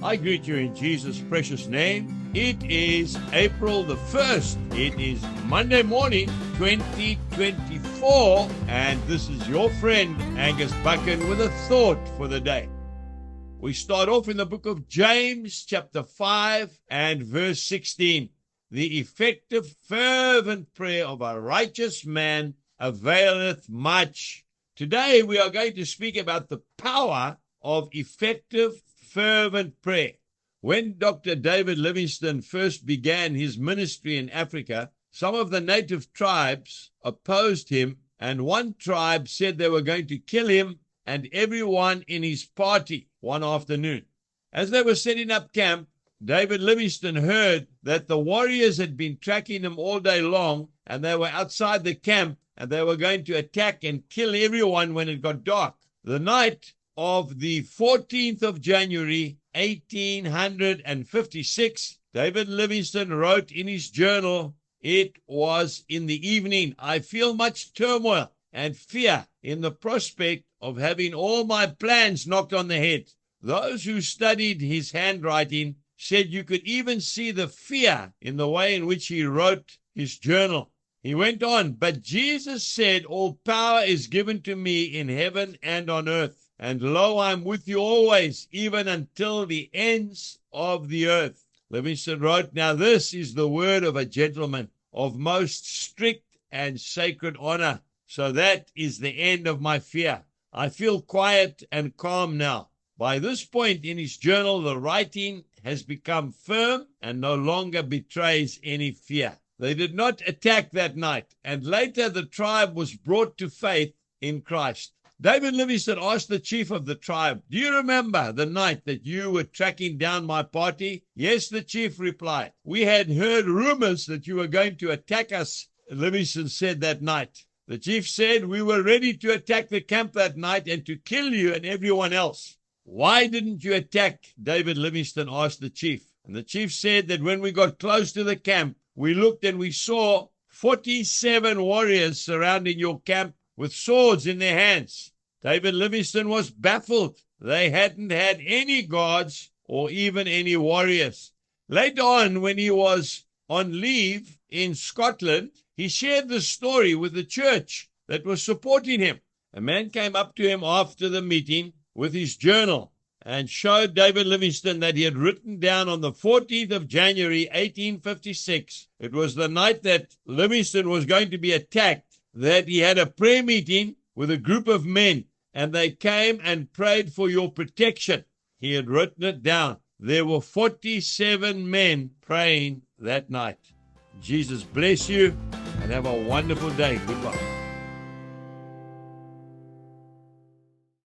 I greet you in Jesus' precious name. It is April the 1st. It is Monday morning, 2024, and this is your friend, Angus Buchan, with a thought for the day. We start off in the book of James, chapter 5 and verse 16. The effective, fervent prayer of a righteous man availeth much. Today we are going to speak about the power of effective, fervent prayer. When Dr. David Livingstone first began his ministry in Africa, some of the native tribes opposed him, and one tribe said they were going to kill him and everyone in his party one afternoon. As they were setting up camp, David Livingstone heard that the warriors had been tracking him all day long, and they were outside the camp, and they were going to attack and kill everyone when it got dark. The night of the 14th of January, 1856, David Livingstone wrote in his journal, "It was in the evening. I feel much turmoil and fear in the prospect of having all my plans knocked on the head." Those who studied his handwriting said you could even see the fear in the way in which he wrote his journal. He went on, "But Jesus said, all power is given to me in heaven and on earth. And lo, I am with you always, even until the ends of the earth." Livingstone wrote, "Now this is the word of a gentleman of most strict and sacred honor. So that is the end of my fear. I feel quiet and calm now." By this point in his journal, the writing has become firm and no longer betrays any fear. They did not attack that night, and later the tribe was brought to faith in Christ. David Livingstone asked the chief of the tribe, "Do you remember the night that you were tracking down my party?" "Yes," the chief replied. "We had heard rumors that you were going to attack us," Livingstone said that night. The chief said, "We were ready to attack the camp that night and to kill you and everyone else." "Why didn't you attack?" David Livingstone asked the chief. And the chief said that when we got close to the camp, we looked and we saw 47 warriors surrounding your camp with swords in their hands. David Livingstone was baffled. They hadn't had any guards or even any warriors. Later on, when he was on leave in Scotland, he shared the story with the church that was supporting him. A man came up to him after the meeting with his journal and showed David Livingstone that he had written down on the 14th of January, 1856, it was the night that Livingstone was going to be attacked, that he had a prayer meeting with a group of men, and they came and prayed for your protection. He had written it down. There were 47 men praying that night. Jesus bless you, and have a wonderful day. Goodbye.